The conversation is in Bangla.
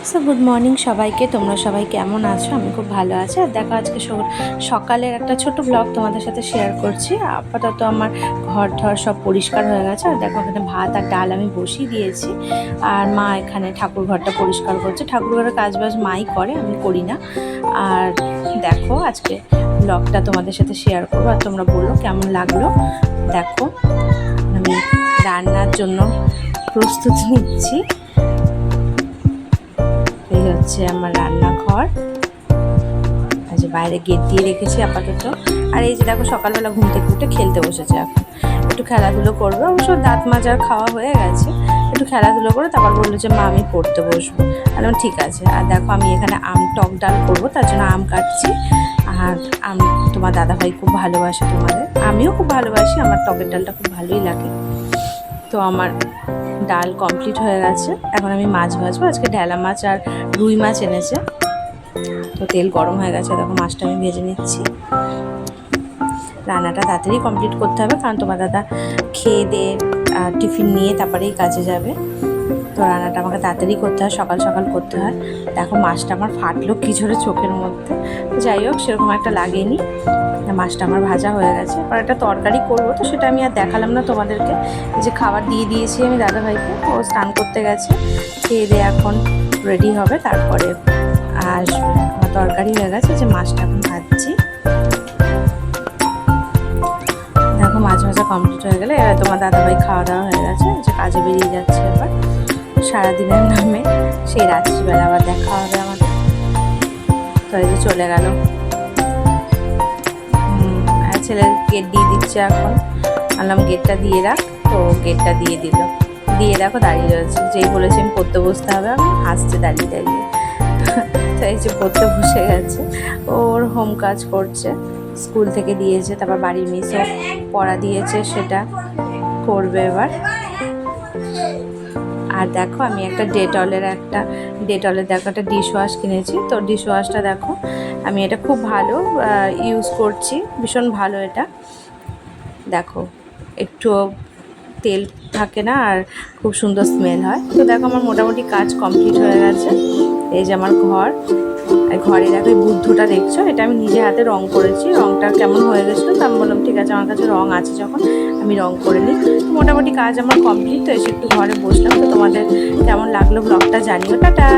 সো গুড মর্নিং সবাইকে। তোমরা সবাই কেমন আছো? আমি খুব ভালো আছি। আর দেখো আজকে সকালের একটা ছোট ব্লগ তোমাদের সাথে শেয়ার করছি। আপাতত আমার ঘর ঠর সব পরিষ্কার হয়ে গেছে। আর দেখো এখানে ভাত আর ডাল আমি বসিয়ে দিয়েছি, আর মা এখানে ঠাকুর ঘরটা পরিষ্কার করছে। ঠাকুর ঘরের কাজবাজ মাই করে, আমি করি না। আর দেখো আজকে ব্লগটা তোমাদের সাথে শেয়ার করবো, আর তোমরা বললো কেমন লাগলো। দেখো আমি রান্নার জন্য প্রস্তুতি নিচ্ছি। এই হচ্ছে আমার রান্নাঘর, আজ বাইরে গেট দিয়ে রেখেছি আপাতত। আর এই যে দেখো সকালবেলা ঘুম থেকে উঠে খেলতে বসেছে, এখন একটু খেলাধুলো করবে। অবশ্য দাঁত মাজার খাওয়া হয়ে গেছে, একটু খেলাধুলো করে তারপর বললো যে মা আমি পড়তে বসবো। আর ঠিক আছে। আর দেখো আমি এখানে টক ডাল করবো, তার জন্য আম কাটছি। আর তোমার দাদাভাই খুব ভালোবাসে তোমাদের, আমিও খুব ভালোবাসি, আমার টকের ডালটা খুব ভালোই লাগে। তো আমার ডাল কমপ্লিট হয়ে গেছে, এখন আমি মাছ ভাজবো। আজকে ঢেলা মাছ আর রুই মাছ এনেছে, তো তেল গরম হয়ে গেছে, দেখো মাছটা আমি ভেজে নিচ্ছি। রান্নাটা তাড়াতাড়ি কমপ্লিট করতে হবে, কারণ তোমার দাদা খেয়ে দিয়ে টিফিন নিয়ে তারপরেই কাজে যাবে। তো রান্নাটা আমাকে তাড়াতাড়ি করতে হয়, সকাল সকাল করতে হয়। দেখো মাছটা আমার ফাটলো কি জোরে চোখের মধ্যে। যাই হোক, সেরকম একটা লাগেনি। মাছটা আমার ভাজা হয়ে গেছে। আর একটা তরকারি করবো, তো সেটা আমি আর দেখালাম না তোমাদেরকে। যে খাবার দিয়ে দিয়েছি আমি দাদাভাইকে, ও স্নান করতে গেছে, খেয়ে দিয়ে এখন রেডি হবে, তারপরে আসবে। আমার তরকারি হয়ে গেছে, যে মাছটা এখন ভাজছি। দেখো মাছ ভাজা কমপ্লিট হয়ে গেলে এবার তোমার দাদাভাই খাওয়া দাওয়া হয়ে গেছে, যে কাজে বেরিয়ে যাচ্ছে। এবার সারাদিনের নামে সেই রাত্রিবেলা আবার দেখা হবে আমাদের। তো এই যে চলে গেল, ছেলের গেট দিয়ে দিচ্ছে এখন। বললাম গেটটা দিয়ে রাখ, তো গেটটা দিয়ে দিল। দিয়ে দেখো দাঁড়িয়ে রয়েছে, যেই বলেছি আমি পড়তে বসতে হবে, আমি হাসছে দাঁড়িয়ে দাঁড়িয়ে। তো এই যে পড়তে বসে গেছে, ওর হোম কাজ করছে, স্কুল থেকে দিয়েছে, তারপর বাড়ির মিসও পড়া দিয়েছে, সেটা করবে এবার। আর দেখো আমি একটা ডেটলের দেখো একটা ডিশ ওয়াশ কিনেছি। তো ডিশ ওয়াশটা দেখো আমি এটা খুব ভালো ইউজ করছি, ভীষণ ভালো এটা। দেখো একটু তেল থাকে না, আর খুব সুন্দর স্মেল হয়। তো দেখো আমার মোটামুটি কাজ কমপ্লিট হয়ে গেছে। এই যে আমার ঘরে দেখো এই বুদ্ধটা দেখছো, এটা আমি নিজে হাতে রং করেছি। রংটা কেমন হয়ে গেছিলো, তো আমি বললাম ঠিক আছে, আমার কাছে রং আছে যখন আমি রং করে নিই। তো মোটামুটি কাজ আমার কমপ্লিট। তো এসে একটু ঘরে বসলাম। তো তোমাদের কেমন লাগলো ব্লগটা জানিও। টাটা।